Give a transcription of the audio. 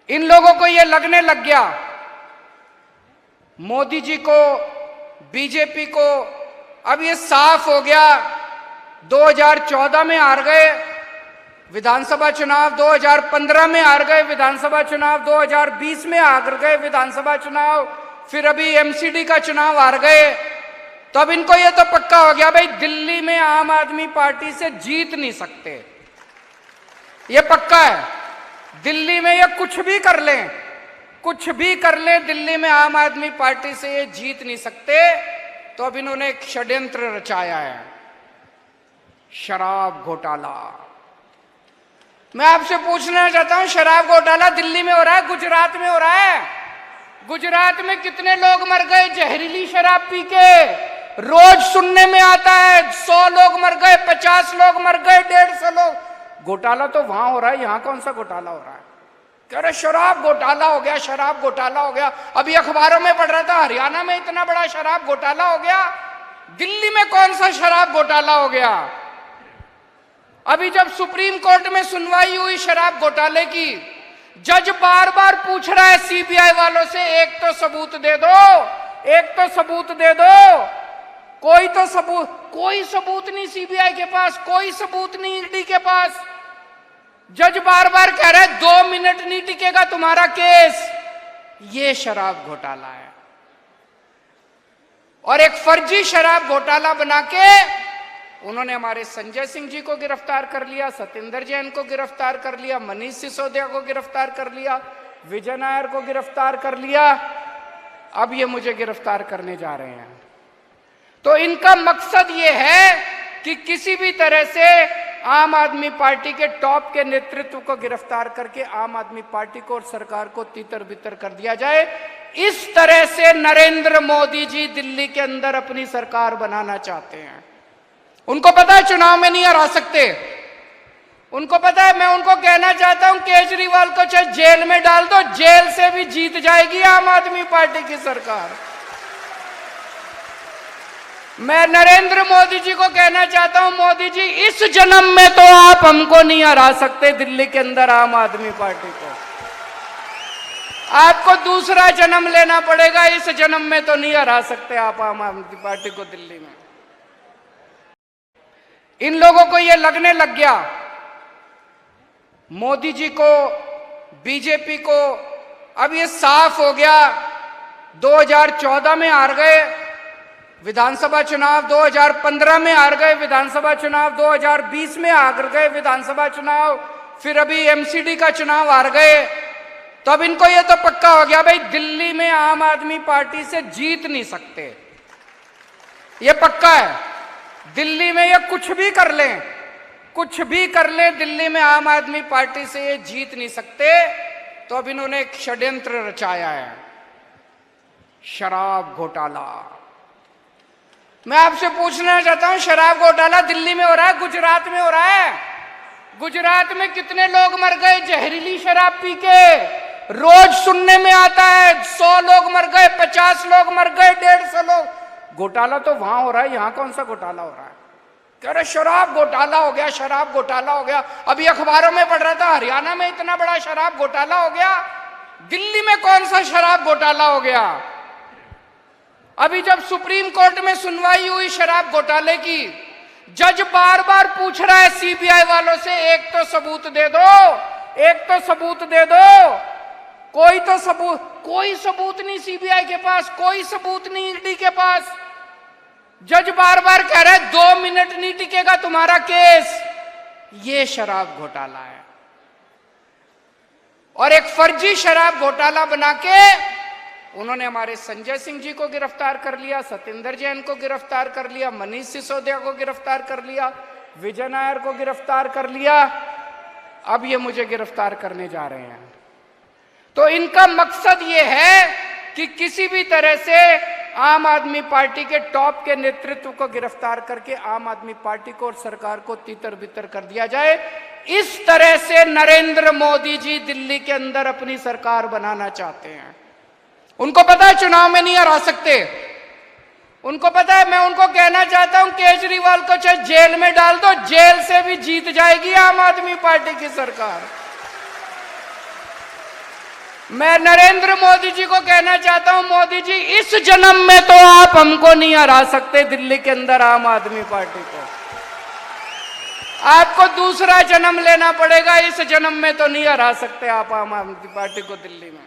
इन लोगों को यह लगने लग गया मोदी जी को, बीजेपी को, अब ये साफ हो गया 2014 में हार गए विधानसभा चुनाव, 2015 में हार गए विधानसभा चुनाव, 2020 में हार गए विधानसभा चुनाव, फिर अभी एमसीडी का चुनाव हार गए। तो अब इनको ये तो पक्का हो गया भाई दिल्ली में आम आदमी पार्टी से जीत नहीं सकते, ये पक्का है। दिल्ली में ये कुछ भी कर लें, कुछ भी कर लें, दिल्ली में आम आदमी पार्टी से ये जीत नहीं सकते। तो अब इन्होंने एक षड्यंत्र रचाया है, शराब घोटाला। मैं आपसे पूछना चाहता हूं, शराब घोटाला दिल्ली में हो रहा है, गुजरात में हो रहा है। गुजरात में कितने लोग मर गए जहरीली शराब पी के, रोज सुनने में आता है 100 लोग मर गए, 50 लोग मर गए, 150 लोग। घोटाला तो वहां हो रहा है, यहां कौन सा घोटाला हो रहा है? कह रहे शराब घोटाला हो गया, शराब घोटाला हो गया। अभी अखबारों में पढ़ रहा था हरियाणा में इतना बड़ा शराब घोटाला हो गया, दिल्ली में कौन सा शराब घोटाला हो गया? अभी जब सुप्रीम कोर्ट में सुनवाई हुई शराब घोटाले की, जज बार बार पूछ रहा है सीबीआई वालों से, एक तो सबूत दे दो, एक तो सबूत दे दो। कोई सबूत नहीं सीबीआई के पास, कोई सबूत नहीं ईडी के पास। जज बार बार कह रहा है 2 मिनट नहीं टिकेगा तुम्हारा केस। ये शराब घोटाला है। और एक फर्जी शराब घोटाला बना के उन्होंने हमारे संजय सिंह जी को गिरफ्तार कर लिया, सत्येंद्र जैन को गिरफ्तार कर लिया, मनीष सिसोदिया को गिरफ्तार कर लिया, विजय नायर को गिरफ्तार कर लिया, अब ये मुझे गिरफ्तार करने जा रहे हैं। तो इनका मकसद ये है कि किसी भी तरह से आम आदमी पार्टी के टॉप के नेतृत्व को गिरफ्तार करके आम आदमी पार्टी को और सरकार को तितर बितर कर दिया जाए। इस तरह से नरेंद्र मोदी जी दिल्ली के अंदर अपनी सरकार बनाना चाहते हैं। उनको पता है चुनाव में नहीं हरा सकते, उनको पता है। मैं उनको कहना चाहता हूं केजरीवाल को चाहे जेल में डाल दो, जेल से भी जीत जाएगी आम आदमी पार्टी की सरकार। मैं नरेंद्र मोदी जी को कहना चाहता हूं, मोदी जी इस जन्म में तो आप हमको नहीं हरा सकते दिल्ली के अंदर आम आदमी पार्टी को। आपको दूसरा जन्म लेना पड़ेगा, इस जन्म में तो नहीं हरा सकते आप आम आदमी पार्टी को दिल्ली में। इन लोगों को यह लगने लग गया मोदी जी को, बीजेपी को, अब ये साफ हो गया 2014 में हार गए विधानसभा चुनाव, 2015 में हार गए विधानसभा चुनाव, 2020 में हार गए विधानसभा चुनाव, फिर अभी एमसीडी का चुनाव हार गए। तो अब इनको यह तो पक्का हो गया भाई दिल्ली में आम आदमी पार्टी से जीत नहीं सकते, ये पक्का है। दिल्ली में ये कुछ भी कर लें, कुछ भी कर लें, दिल्ली में आम आदमी पार्टी से ये जीत नहीं सकते। तो अब इन्होंने एक षड्यंत्र रचाया है, शराब घोटाला। मैं आपसे पूछना चाहता हूं, शराब घोटाला दिल्ली में हो रहा है, गुजरात में हो रहा है। गुजरात में कितने लोग मर गए जहरीली शराब पी के, रोज सुनने में आता है 100 लोग मर गए, 50 लोग मर गए, 150 लोग। घोटाला तो वहां हो रहा है, यहां कौन सा घोटाला हो रहा है? कह रहे शराब घोटाला हो गया, शराब घोटाला हो गया। अभी अखबारों में पढ़ रहा था हरियाणा में इतना बड़ा शराब घोटाला हो गया, दिल्ली में कौन सा शराब घोटाला हो गया? अभी जब सुप्रीम कोर्ट में सुनवाई हुई शराब घोटाले की, जज बार बार पूछ रहा है सीबीआई वालों से, एक तो सबूत दे दो, एक तो सबूत दे दो। कोई सबूत नहीं सीबीआई के पास, कोई सबूत नहीं ईडी के पास। जज बार बार कह रहा है 2 मिनट नहीं टिकेगा तुम्हारा केस। ये शराब घोटाला है। और एक फर्जी शराब घोटाला बना के उन्होंने हमारे संजय सिंह जी को गिरफ्तार कर लिया, सत्येंद्र जैन को गिरफ्तार कर लिया, मनीष सिसोदिया को गिरफ्तार कर लिया, विजय नायर को गिरफ्तार कर लिया, अब ये मुझे गिरफ्तार करने जा रहे हैं। तो इनका मकसद ये है कि किसी भी तरह से आम आदमी पार्टी के टॉप के नेतृत्व को गिरफ्तार करके आम आदमी पार्टी को और सरकार को तितर बितर कर दिया जाए। इस तरह से नरेंद्र मोदी जी दिल्ली के अंदर अपनी सरकार बनाना चाहते हैं। उनको पता है चुनाव में नहीं हरा सकते, उनको पता है। मैं उनको कहना चाहता हूं केजरीवाल को चाहे जेल में डाल दो, जेल से भी जीत जाएगी आम आदमी पार्टी की सरकार। मैं नरेंद्र मोदी जी को कहना चाहता हूं, मोदी जी इस जन्म में तो आप हमको नहीं हरा सकते दिल्ली के अंदर आम आदमी पार्टी को। आपको दूसरा जन्म लेना पड़ेगा, इस जन्म में तो नहीं हरा सकते आप आम आदमी पार्टी को दिल्ली में।